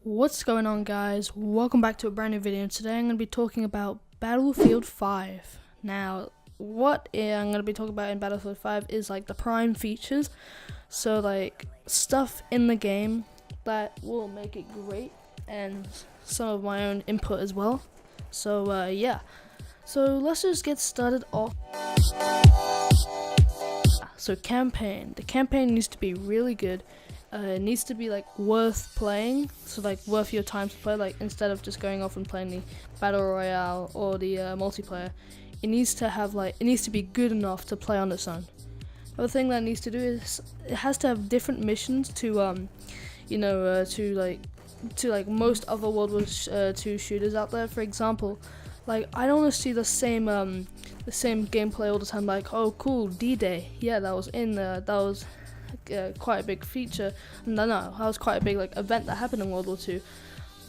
What's going on, guys? Welcome back to a brand new video. Today I'm going to be talking about Battlefield 5. Now, what I'm going to be talking about in Battlefield 5 is like the prime features, so like stuff in the game that will make it great, and some of my own input as well. So yeah, so let's just get started off. So the campaign needs to be really good. It needs to be like worth playing, so like worth your time to play, like instead of just going off and playing the battle royale or the multiplayer. It needs to be good enough to play on its own. Other thing that it needs to do is it has to have different missions to to most other World War II shooters out there. For example, like I don't want to see the same gameplay all the time. Like, oh cool, D-Day, yeah, that was quite a big feature. No, that was quite a big like event that happened in World War II.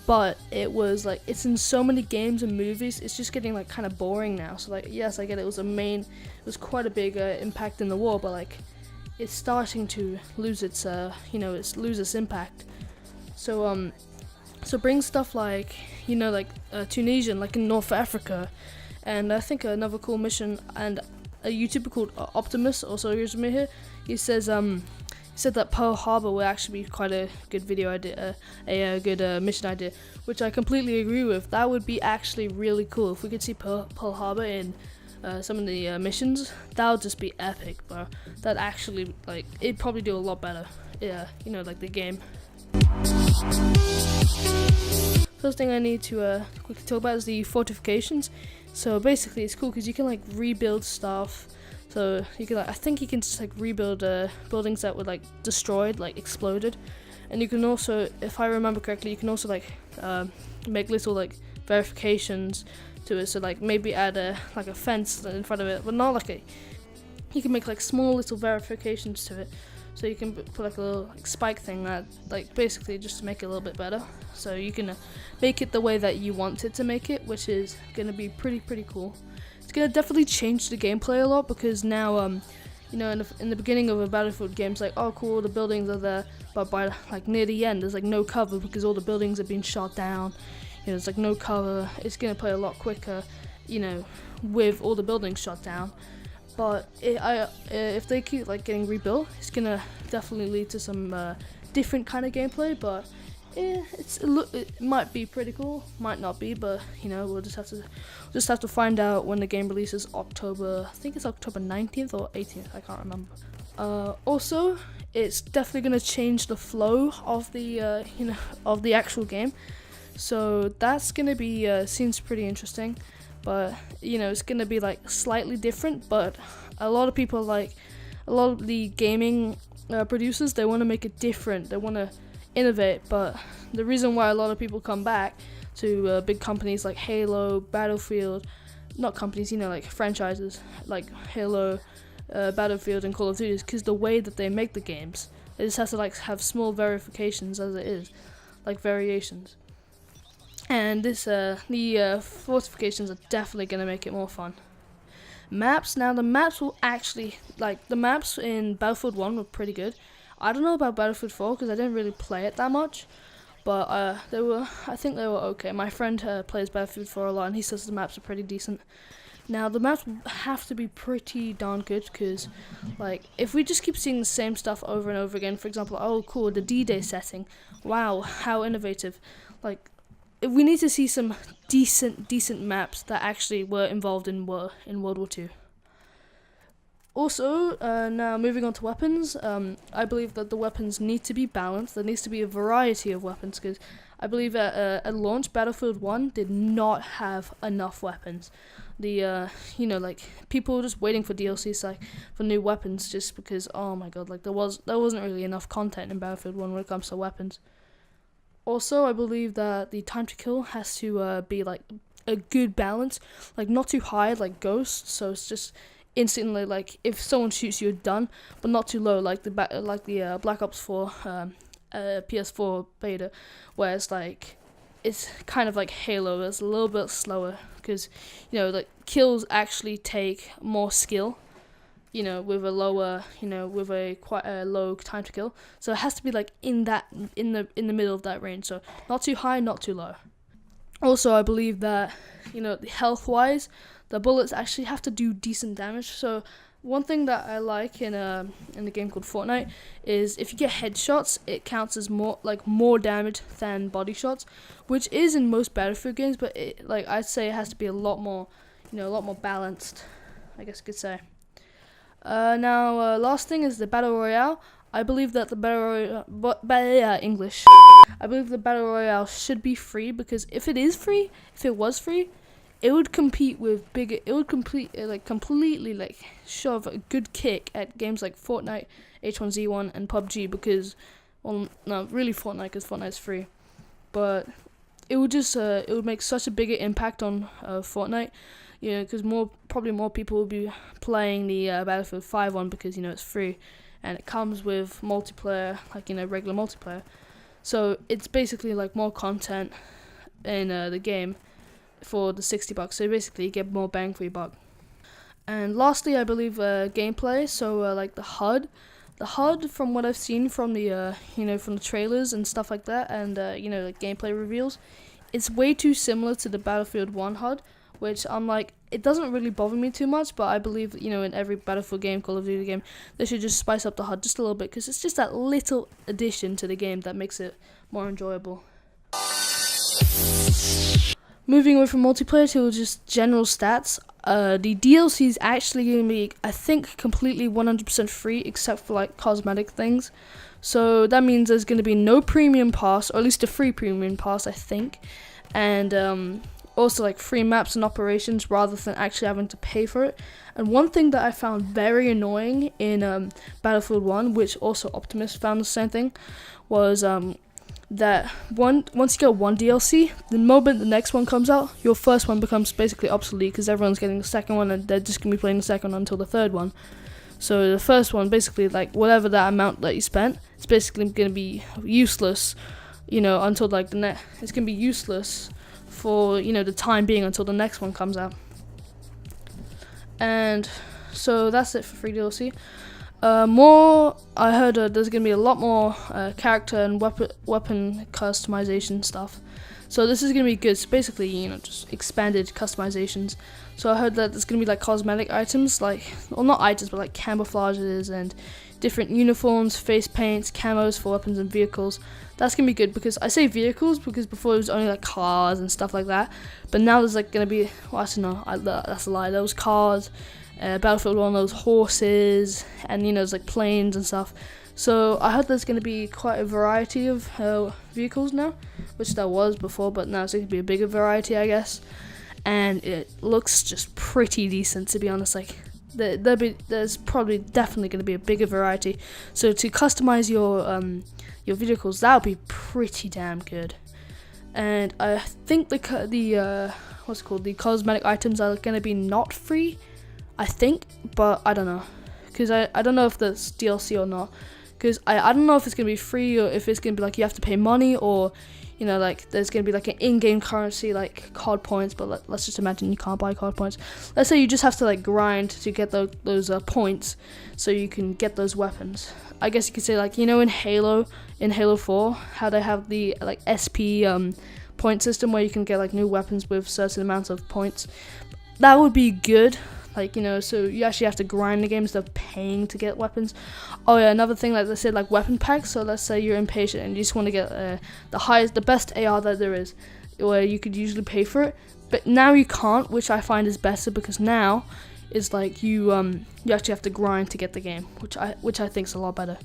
But it was like, it's in so many games and movies, it's just getting like kind of boring now. So like, yes, I get it was quite a big impact in the war, but like it's starting to lose its impact. So bring stuff like Tunisian, like in North Africa, and I think another cool mission, and a YouTuber called Optimus also here's me here. He said that Pearl Harbor will actually be quite a good video idea, a good mission idea, which I completely agree with. That would be actually really cool if we could see Pearl Harbor in some of the missions. That would just be epic, bro. That actually, like, it'd probably do a lot better. Yeah, like the game. First thing I need to quickly talk about is the fortifications. So basically, it's cool because you can like rebuild stuff. So you can I think you can just like rebuild buildings that were like destroyed, like exploded, and you can also, if I remember correctly, you can also like make little like verifications to it. So like maybe add a fence in front of it, but not like you can make like small little verifications to it. So you can put like a little like spike thing that like basically just to make it a little bit better. So you can make it the way that you want it to make it, which is gonna be pretty cool. It's gonna definitely change the gameplay a lot, because now in the beginning of a Battlefield game, it's like, oh cool, the buildings are there, but by like near the end there's like no cover because all the buildings have been shot down. It's like no cover. It's gonna play a lot quicker, with all the buildings shot down. But if they keep like getting rebuilt, it's gonna definitely lead to some different kind of gameplay. But it might be pretty cool, might not be. But we'll just have to find out when the game releases. I think it's October 19th or 18th. I can't remember. Also, it's definitely gonna change the flow of the of the actual game. So that's gonna be seems pretty interesting. But it's gonna be like slightly different. But a lot of people, like a lot of the gaming producers, they want to make it different. They want to innovate. But the reason why a lot of people come back to big companies like Halo, Battlefield, not companies, like franchises like Halo, Battlefield, and Call of Duty, is because the way that they make the games, it just has to like have small verifications as it is, like variations. And the fortifications are definitely going to make it more fun. Maps, now the maps will actually, like the maps in Battlefield 1 were pretty good. I don't know about Battlefield 4 because I didn't really play it that much, but I think they were okay. My friend plays Battlefield 4 a lot, and he says the maps are pretty decent. Now the maps have to be pretty darn good, because like if we just keep seeing the same stuff over and over again, for example, oh cool, the D-Day setting, wow, how innovative. Like, we need to see some decent maps that actually were involved in World War II. Also, now moving on to weapons, I believe that the weapons need to be balanced. There needs to be a variety of weapons, because I believe at launch, Battlefield 1 did not have enough weapons. The like people were just waiting for DLCs, like for new weapons, just because, oh my god, like there wasn't really enough content in Battlefield 1 when it comes to weapons. Also, I believe that the time to kill has to be like a good balance, like not too high like Ghost, so it's just instantly like if someone shoots you, you're done, but not too low like the Black Ops 4 PS4 beta, where it's like it's kind of like Halo. It's a little bit slower because like kills actually take more skill with a lower, with a quite a low time to kill. So it has to be like in the middle of that range. So not too high, not too low. Also, I believe that, health wise, the bullets actually have to do decent damage. So one thing that I like in a game called Fortnite is if you get headshots, it counts as more damage than body shots, which is in most Battlefield games. But I'd say it has to be a lot more balanced, I guess you could say. Now, last thing is the Battle Royale. I believe that the Battle Royale, English. I believe the Battle Royale should be free, because if it was free, it would compete with bigger. It would completely shove a good kick at games like Fortnite, H1Z1, and PUBG. Because, well, no, really Fortnite, because Fortnite's free, but it would just it would make such a bigger impact on Fortnite. Because probably more people will be playing the Battlefield 5 one, because it's free, and it comes with multiplayer, regular multiplayer. So it's basically more content in the game for the $60. So basically, you get more bang for your buck. And lastly, I believe gameplay. So the HUD, from what I've seen from the from the trailers and stuff like that, and gameplay reveals, it's way too similar to the Battlefield 1 HUD. Which I'm like, it doesn't really bother me too much, but I believe, in every Battlefield game, Call of Duty game, they should just spice up the HUD just a little bit, because it's just that little addition to the game that makes it more enjoyable. Moving away from multiplayer to just general stats, the DLC is actually going to be, I think, completely 100% free, except for cosmetic things. So that means there's going to be no premium pass, or at least a free premium pass, I think, and also free maps and operations rather than actually having to pay for it. And one thing that I found very annoying in Battlefield 1, which also Optimus found the same thing, was that once you get one DLC, the moment the next one comes out, your first one becomes basically obsolete, because everyone's getting the second one, and they're just going to be playing the second one until the third one. So the first one, basically, whatever that amount that you spent, it's basically going to be useless, until it's going to be useless for the time being until the next one comes out. And so that's it for free DLC. I heard there's gonna be a lot more character and weapon customization stuff. So this is gonna be good. So basically, just expanded customizations. So I heard that there's gonna be cosmetic items, not items, but camouflages and different uniforms, face paints, camos for weapons and vehicles. That's gonna be good, because I say vehicles because before it was only cars and stuff like that, but now there's gonna be, well, actually no, that's a lie. There was cars, Battlefield 1, those horses, and there's planes and stuff. So I heard there's gonna be quite a variety of vehicles now, which there was before, but now it's gonna be a bigger variety, I guess. And it looks just pretty decent, to be honest. There's probably definitely going to be a bigger variety. So to customize your vehicles, that would be pretty damn good. And I think the cosmetic items are going to be not free, I think, but I don't know, because I don't know if that's DLC or not, because I don't know if it's going to be free, or if it's going to be you have to pay money, or there's going to be an in-game currency card points. But let's just imagine you can't buy card points. Let's say you just have to grind to get those points so you can get those weapons. I guess you could say in Halo 4, how they have the SP point system where you can get new weapons with certain amounts of points. That would be good. So you actually have to grind the game instead of paying to get weapons. Oh yeah, another thing, they said, weapon packs. So let's say you're impatient and you just want to get the best AR that there is, where you could usually pay for it, but now you can't, which I find is better, because now is you actually have to grind to get the game, which I think is a lot better.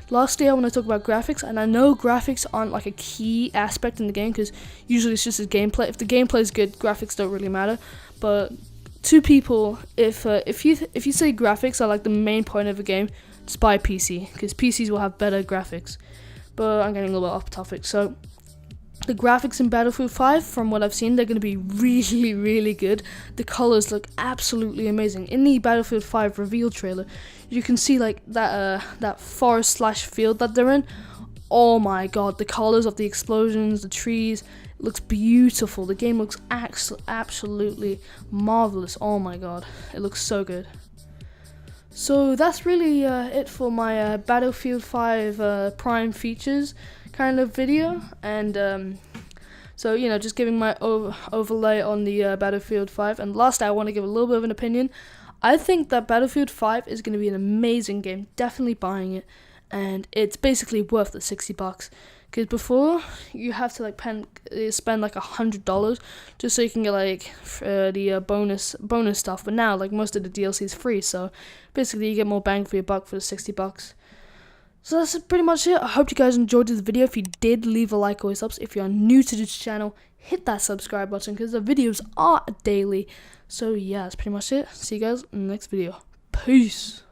Lastly, I want to talk about graphics, and I know graphics aren't a key aspect in the game, because usually it's just the gameplay. If the gameplay is good, graphics don't really matter. But to people, if you say graphics are the main point of a game, just buy a PC, because PCs will have better graphics. But I'm getting a little bit off topic. So the graphics in Battlefield 5, from what I've seen, they're going to be really, really good. The colors look absolutely amazing. In the Battlefield 5 reveal trailer, you can see that forest/field that they're in. Oh my god, the colors of the explosions, the trees, it looks beautiful. The game looks absolutely marvelous. Oh my god, it looks so good. So that's really it for my Battlefield 5 Prime features kind of video, and so, you know, just giving my overlay on the Battlefield 5. And last, I want to give a little bit of an opinion. I think that Battlefield 5 is going to be an amazing game. Definitely buying it, and it's basically worth the $60. Because before, you have to like spend like $100 just so you can get like the bonus stuff. But now, like, most of the DLC is free, so basically you get more bang for your buck for the $60. So that's pretty much it. I hope you guys enjoyed this video. If you did, leave a like or a subs. If you are new to this channel, hit that subscribe button because the videos are daily. So yeah, that's pretty much it. See you guys in the next video. Peace.